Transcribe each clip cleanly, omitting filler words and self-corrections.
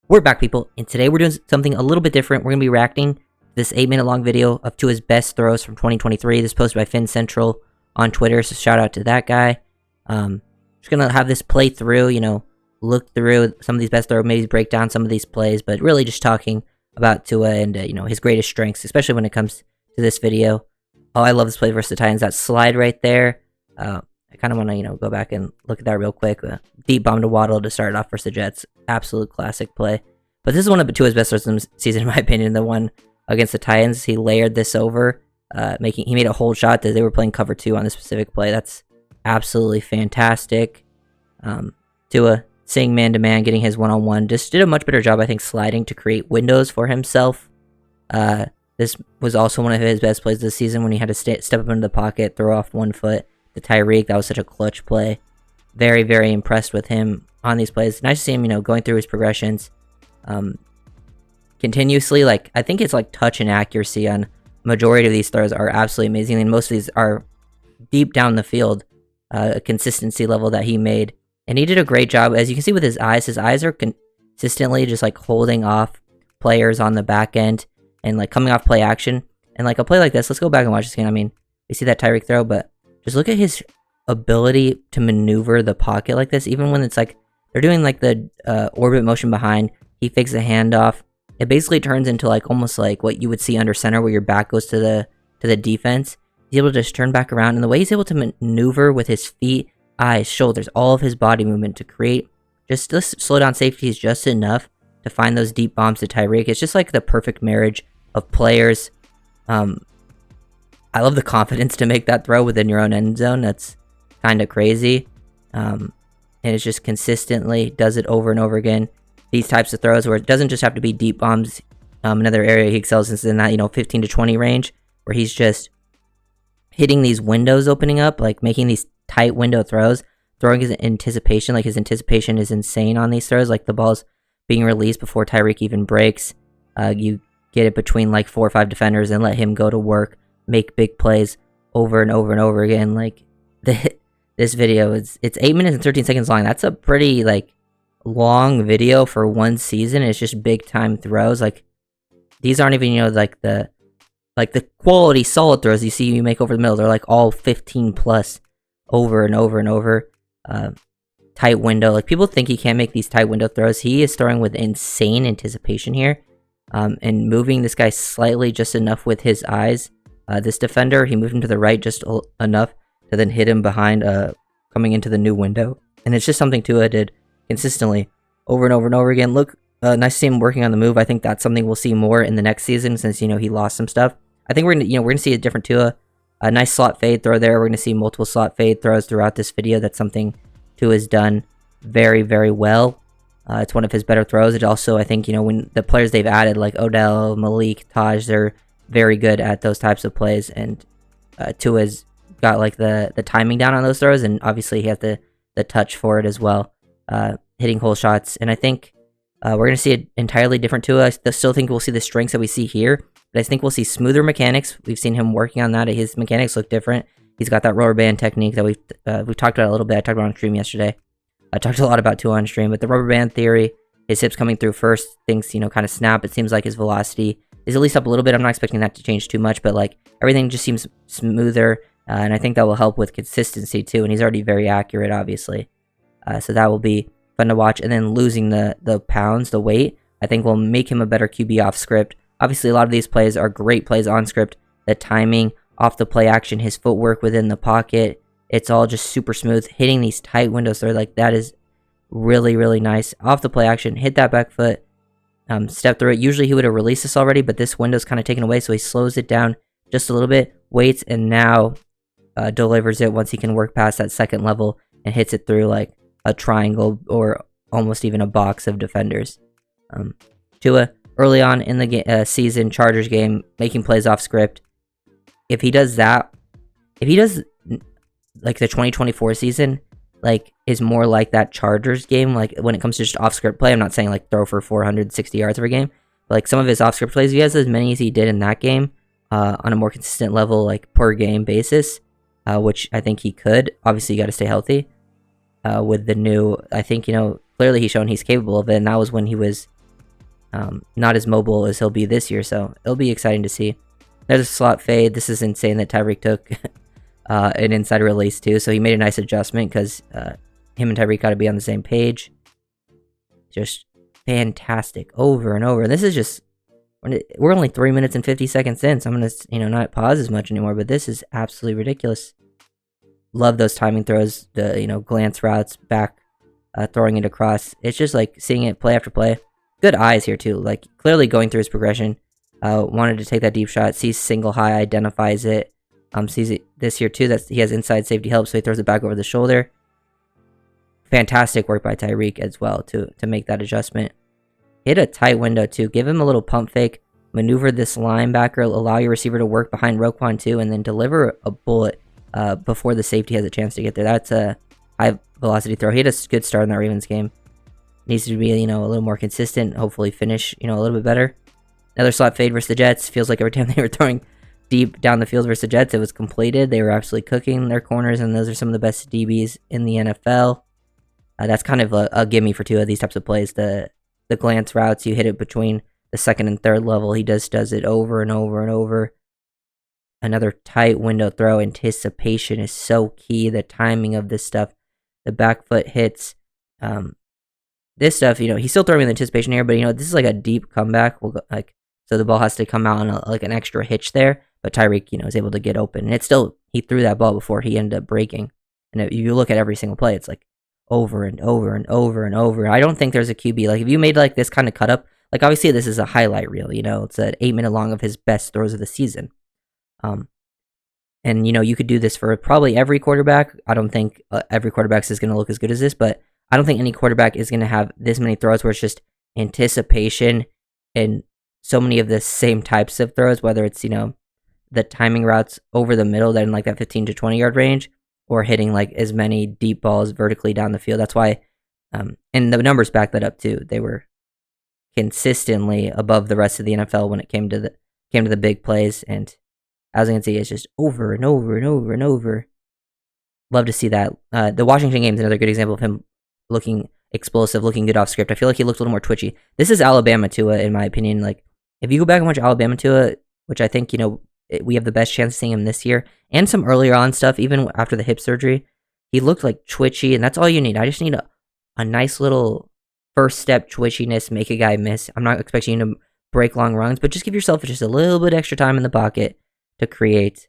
We're back, people, and today we're doing something a little bit different. We're going to be reacting to this 8-minute long video of Tua's best throws from 2023. This is posted by Finn Central on Twitter, so shout out to that guy. Just going to have this play through, look through some of these best throws, maybe break down some of these plays, but really just talking about Tua and, his greatest strengths, especially when it comes to this video. Oh, I love this play versus the Titans. That slide right there. I kind of want to, go back and look at that real quick. Deep bomb to Waddle to start it off versus the Jets. Absolute classic play. But this is one of Tua's best throws in the season, in my opinion. The one against the Titans, he layered this over, he made a hold shot that they were playing cover 2 on this specific play. That's absolutely fantastic. Tua seeing man-to-man, getting his one-on-one, just did a much better job, I think, sliding to create windows for himself. This was also one of his best plays this season when he had to step up into the pocket, throw off one foot to Tyreek. That was such a clutch play. Very, very impressed with him on these plays. Nice to see him, going through his progressions continuously. I think it's touch and accuracy on majority of these throws are absolutely amazing, and most of these are deep down the field, a consistency level that he made. And he did a great job. As you can see with his eyes are consistently just holding off players on the back end and coming off play action. And a play like this, let's go back and watch this again. I mean, you see that Tyreek throw, but just look at his ability to maneuver the pocket like this. Even when it's they're doing the orbit motion behind, he fakes a handoff. It basically turns into almost like what you would see under center, where your back goes to the defense. He's able to just turn back around, and the way he's able to maneuver with his feet, eyes, shoulders, all of his body movement to create just slow down safeties just enough to find those deep bombs to Tyreek. It's just the perfect marriage of players. I love the confidence to make that throw within your own end zone. That's kind of crazy. And it's just consistently does it over and over again. These types of throws where it doesn't just have to be deep bombs. Another area he excels in that, 15 to 20 range, where he's just hitting these windows opening up, making these tight window throws, throwing his anticipation. His anticipation is insane on these throws. The ball's being released before Tyreek even breaks. You get it between 4 or 5 defenders and let him go to work, make big plays over and over and over again. This video, it's 8 minutes and 13 seconds long. That's a pretty long video for one season. It's just big time throws. These aren't even the quality solid throws you make over the middle. They're all 15 plus over and over and over. Tight window. People think he can't make these tight window throws. He is throwing with insane anticipation here, and moving this guy slightly just enough with his eyes. This defender, he moved him to the right just enough to then hit him behind, coming into the new window. And it's just something Tua did consistently over and over and over again. Look, nice to see him working on the move. I think that's something we'll see more in the next season, since he lost some stuff. I think we're gonna see a different Tua. A nice slot fade throw there. We're gonna see multiple slot fade throws throughout this video. That's something Tua has done very, very well. It's one of his better throws. It also, I think, when the players they've added Odell, Malik, Taj, they're very good at those types of plays, and Tua's got the timing down on those throws, and obviously he has the touch for it as well, hitting hole shots. And I think we're going to see an entirely different Tua. I still think we'll see the strengths that we see here, but I think we'll see smoother mechanics. We've seen him working on that. His mechanics look different. He's got that rubber band technique that we've talked about a little bit. I talked about on stream yesterday. I talked a lot about Tua on stream, but the rubber band theory, his hips coming through first, things, kind of snap. It seems like his velocity is at least up a little bit. I'm not expecting that to change too much, but everything just seems smoother. And I think that will help with consistency too. And he's already very accurate, obviously. So that will be fun to watch. And then losing the pounds, the weight, I think will make him a better QB off script. Obviously, a lot of these plays are great plays on script. The timing, off the play action, his footwork within the pocket, it's all just super smooth. Hitting these tight windows, they're that is really, really nice. Off the play action, hit that back foot, step through it. Usually he would have released this already, but this window's kind of taken away, so he slows it down just a little bit, waits, and now delivers it once he can work past that second level and hits it through a triangle or almost even a box of defenders. Tua, early on in the season, Chargers game, making plays off script. If he does that, if he does the 2024 season, is more like that Chargers game, when it comes to just off script play. I'm not saying throw for 460 yards every game, but some of his off script plays, if he has as many as he did in that game, on a more consistent level, per game basis, which I think he could. Obviously, you got to stay healthy. With the new, I think, clearly he's shown he's capable of it, and that was when he was not as mobile as he'll be this year, so it'll be exciting to see. There's a slot fade. This is insane that Tyreek took an inside release too, so he made a nice adjustment because him and Tyreek got to be on the same page. Just fantastic over and over. This is just, we're only 3 minutes and 50 seconds in, so I'm going to, not pause as much anymore, but this is absolutely ridiculous. Love those timing throws, the, glance routes, back, throwing it across. It's just like seeing it play after play. Good eyes here too, like clearly going through his progression. Wanted to take that deep shot, sees single high, identifies it. Sees it this year too, that he has inside safety help, so he throws it back over the shoulder. Fantastic work by Tyreek as well to make that adjustment. Hit a tight window too. Give him a little pump fake. Maneuver this linebacker. Allow your receiver to work behind Roquan too, and then deliver a bullet before the safety has a chance to get there. That's a high velocity throw. He had a good start in that Ravens game. Needs to be a little more consistent. Hopefully finish a little bit better. Another slot fade versus the Jets. Feels like every time they were throwing deep down the field versus the Jets, it was completed. They were absolutely cooking their corners, and those are some of the best DBs in the NFL. That's kind of a gimme for two of these types of plays. The glance routes, you hit it between the second and third level. He does it over and over and over. Another tight window throw. Anticipation is so key. The timing of this stuff. The back foot hits. This stuff, he's still throwing the anticipation here, but this is like a deep comeback. We'll go, so the ball has to come out on an extra hitch there, but Tyreek, is able to get open. And it's still, he threw that ball before he ended up breaking. And if you look at every single play, it's like over and over and over and over. I don't think there's a QB. Like, if you made like this kind of cut up, like obviously this is a highlight reel, it's an 8-minute long of his best throws of the season. And you could do this for probably every quarterback. I don't think every quarterback is going to look as good as this, but I don't think any quarterback is going to have this many throws where it's just anticipation and so many of the same types of throws, whether it's, the timing routes over the middle that in like that 15 to 20 yard range, or hitting like as many deep balls vertically down the field. That's why, and the numbers back that up too. They were consistently above the rest of the NFL when it came to the big plays. And as you can see, it's just over and over and over and over. Love to see that. The Washington game is another good example of him looking explosive, looking good off script. I feel like he looked a little more twitchy. This is Alabama Tua, in my opinion. Like, if you go back and watch Alabama Tua, which I think, we have the best chance of seeing him this year, and some earlier on stuff, even after the hip surgery, he looked like twitchy, and that's all you need. I just need a nice little first step twitchiness, make a guy miss. I'm not expecting you to break long runs, but just give yourself just a little bit extra time in the pocket to create.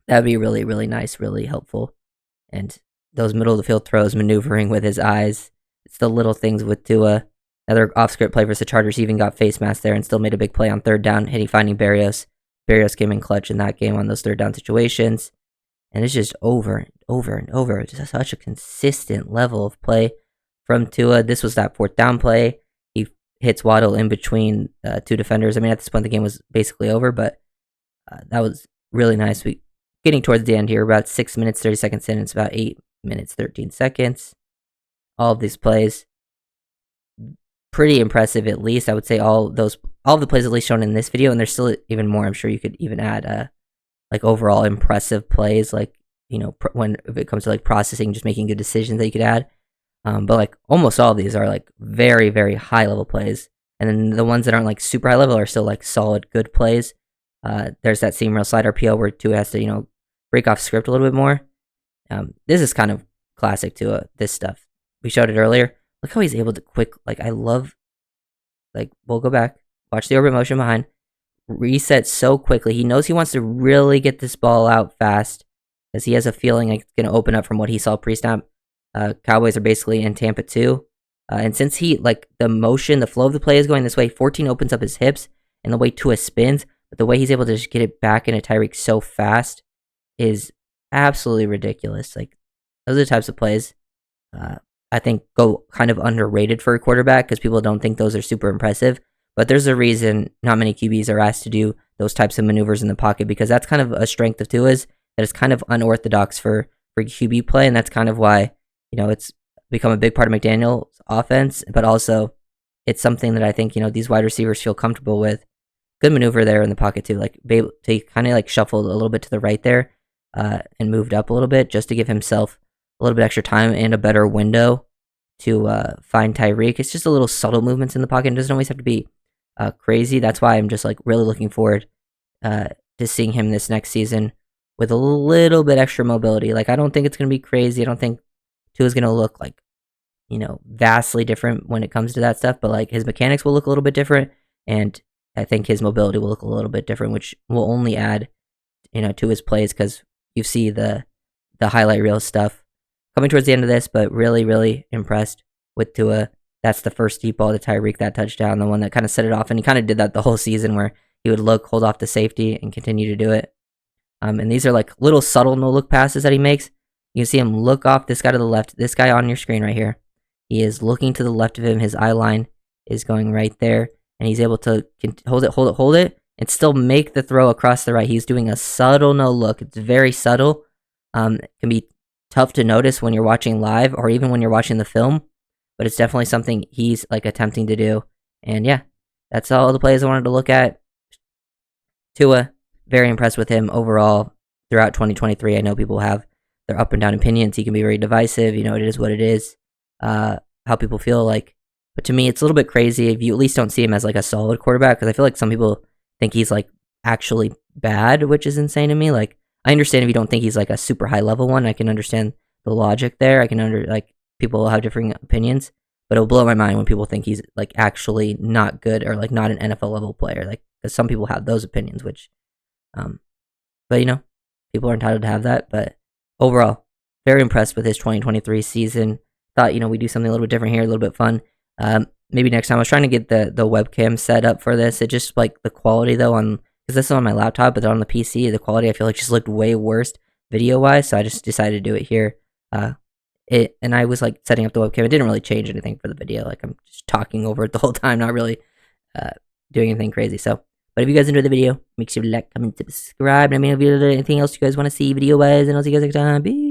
That'd be really, really nice, really helpful. And those middle of the field throws, maneuvering with his eyes. It's the little things with Tua. Another off-script play versus the Chargers. He even got face mask there and still made a big play on third down, finding Berrios. Berrios came in clutch in that game on those third down situations. And it's just over and over and over. It's just such a consistent level of play from Tua. This was that fourth down play. He hits Waddle in between two defenders. I mean, at this point, the game was basically over, but that was really nice. Getting towards the end here, about 6 minutes, 30 seconds in. It's about 8 minutes, 13 seconds. All of these plays, pretty impressive. At least I would say all of the plays at least shown in this video, and there's still even more. I'm sure you could even add like overall impressive plays, like if it comes to like processing, just making good decisions that you could add. But like almost all of these are like very, very high level plays, and then the ones that aren't like super high level are still like solid good plays. There's that seam rail slide RPO where Tua has to break off script a little bit more. This is kind of classic Tua. This stuff we showed it earlier. Look how he's able to I love, we'll go back, watch the orbit motion behind, reset so quickly. He knows he wants to really get this ball out fast, because he has a feeling like it's going to open up from what he saw pre-snap. Cowboys are basically in Tampa too. And since the motion, the flow of the play is going this way, 14 opens up his hips, and the way Tua spins, but the way he's able to just get it back into Tyreek so fast is absolutely ridiculous. Like, those are the types of plays I think go kind of underrated for a quarterback, because people don't think those are super impressive. But there's a reason not many QBs are asked to do those types of maneuvers in the pocket, because that's kind of a strength of Tua's, that it's kind of unorthodox for QB play, and that's kind of why it's become a big part of McDaniel's offense. But also, it's something that I think these wide receivers feel comfortable with. Good maneuver there in the pocket too, he kind of shuffled a little bit to the right there, and moved up a little bit just to give himself a little bit extra time and a better window find Tyreek. It's just a little subtle movements in the pocket. It doesn't always have to be crazy. That's why I'm just like really looking forward to seeing him this next season with a little bit extra mobility. Like I don't think it's gonna be crazy. I don't think Tua's gonna look like vastly different when it comes to that stuff. But like his mechanics will look a little bit different, and I think his mobility will look a little bit different, which will only add to his plays because you see the highlight reel stuff coming towards the end of this. But really, really impressed with Tua. That's the first deep ball to Tyreek, that touchdown, the one that kind of set it off. And he kind of did that the whole season where he would look, hold off the safety, and continue to do it. And these are like little subtle no-look passes that he makes. You can see him look off this guy to the left. This guy on your screen right here. He is looking to the left of him. His eye line is going right there. And he's able to hold it, and still make the throw across the right. He's doing a subtle no-look. It's very subtle. It can be tough to notice when you're watching live or even when you're watching the film. But it's definitely something he's like attempting to do. And yeah, that's all the plays I wanted to look at. Tua, very impressed with him overall throughout 2023. I know people have their up and down opinions. He can be very divisive. It is what it is. How people feel like. But to me, it's a little bit crazy if you at least don't see him as like a solid quarterback, because I feel like some people think he's like actually bad, which is insane to me. Like, I understand if you don't think he's like a super high level one. I can understand the logic there. I can people have differing opinions, but it'll blow my mind when people think he's like actually not good or like not an NFL level player. Like, because some people have those opinions, which, but people are entitled to have that. But overall, very impressed with his 2023 season. Thought we do something a little bit different here, a little bit fun. Maybe next time. I was trying to get the webcam set up for this. It just like the quality though because this is on my laptop, but on the PC, the quality I feel like just looked way worse video wise. So I just decided to do it here. And I was like setting up the webcam. It didn't really change anything for the video. Like I'm just talking over it the whole time, not really doing anything crazy. So, but if you guys enjoyed the video, make sure to like, comment, subscribe. And if you have anything else you guys want to see video wise, and I'll see you guys next time. Peace.